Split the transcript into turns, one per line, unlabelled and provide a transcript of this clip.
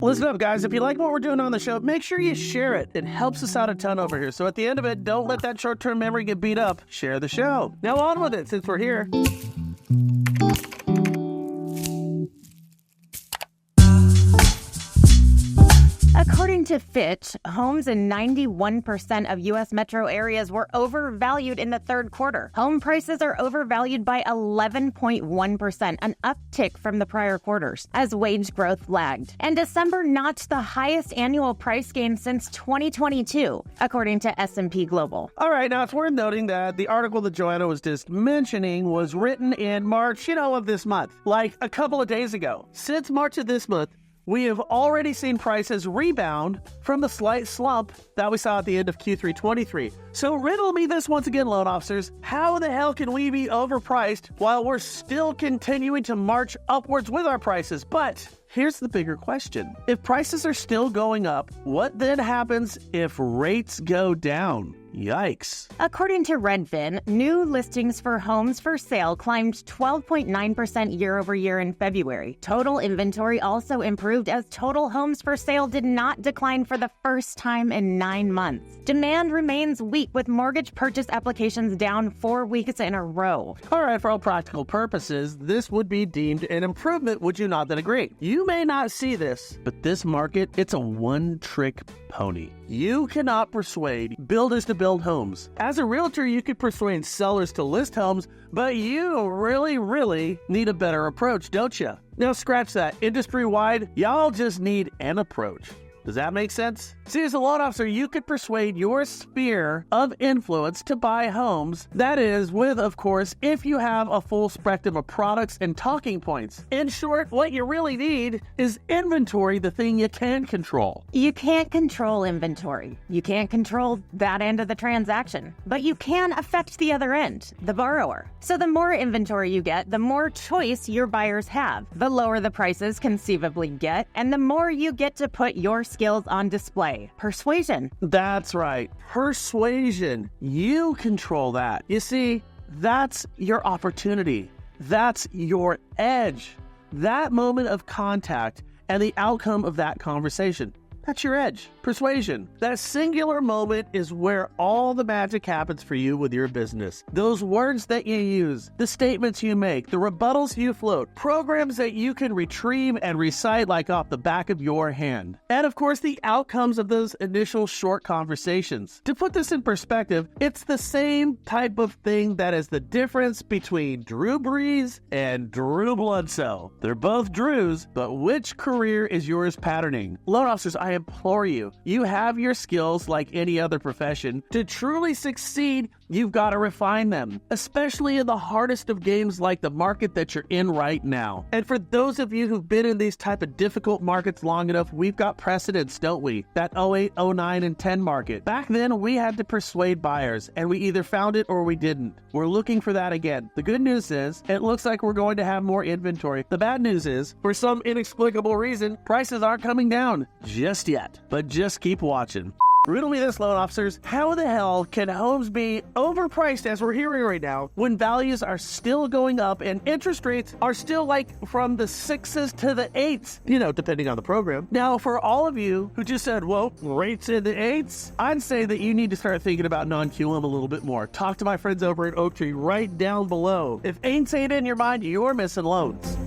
Listen up, guys. If you like what we're doing on the show, make sure you share it. It helps us out a ton over here. So at the end of it, don't let that short-term memory get beat up. Share the show. Now on with it, since we're here.
According to Fitch, homes in 91% of U.S. metro areas were overvalued in the third quarter. Home prices are overvalued by 11.1%, an uptick from the prior quarters, as wage growth lagged. And December notched the highest annual price gain since 2022, according to S&P Global.
All right, now it's worth noting that the article that Joanna was just mentioning was written in March, of this month, like a couple of days ago. Since March of this month, we have already seen prices rebound from the slight slump that we saw at the end of Q3 23. So riddle me this once again, loan officers. How the hell can we be overpriced while we're still continuing to march upwards with our prices? But here's the bigger question. If prices are still going up, what then happens if rates go down? Yikes.
According to Redfin, new listings for homes for sale climbed 12.9% year over year in February. Total inventory also improved as total homes for sale did not decline for the first time in 9 months. Demand remains weak with mortgage purchase applications down 4 weeks in a row.
All right, for all practical purposes, this would be deemed an improvement, would you not then agree? You may not see this, but this market, it's a one-trick pony. You cannot persuade builders to build homes. As a realtor, you could persuade sellers to list homes, but you really need a better approach, don't you? Now scratch that. Industry-wide, y'all just need an approach. Does that make sense? See, as a loan officer, you could persuade your sphere of influence to buy homes. That is, with, of course, if you have a full spectrum of products and talking points. In short, what you really need is inventory, the thing you can control.
You can't control inventory. You can't control that end of the transaction. But you can affect the other end, the borrower. So the more inventory you get, the more choice your buyers have. The lower the prices conceivably get, and the more you get to put your skills on display. Persuasion.
That's right. Persuasion. You control that. You see, that's your opportunity. That's your edge. That moment of contact and the outcome of that conversation. That's your edge. Persuasion. That singular moment is where all the magic happens for you with your business. Those words that you use, the statements you make, the rebuttals you float, programs that you can retrieve and recite like off the back of your hand. And of course, the outcomes of those initial short conversations. To put this in perspective, it's the same type of thing that is the difference between Drew Brees and Drew Bledsoe. They're both Drews, but which career is yours patterning? Loan officers, I implore you, you have your skills like any other profession. To truly succeed, you've got to refine them, especially in the hardest of games like the market that you're in right now. And for those of you who've been in these type of difficult markets long enough, we've got precedents, don't we? That 08, 09, and 10 market. Back then, we had to persuade buyers, and we either found it or we didn't. We're looking for that again. The good news is, it looks like we're going to have more inventory. The bad news is, for some inexplicable reason, prices aren't coming down just yet. But just keep watching. Riddle me this, loan officers. How the hell can homes be overpriced as we're hearing right now when values are still going up and interest rates are still like from the 6s to the 8s, depending on the program. Now, for all of you who just said, well, rates in the 8s, I'd say that you need to start thinking about non-QM a little bit more. Talk to my friends over at Oaktree right down below. If 8s ain't in your mind, you're missing loans.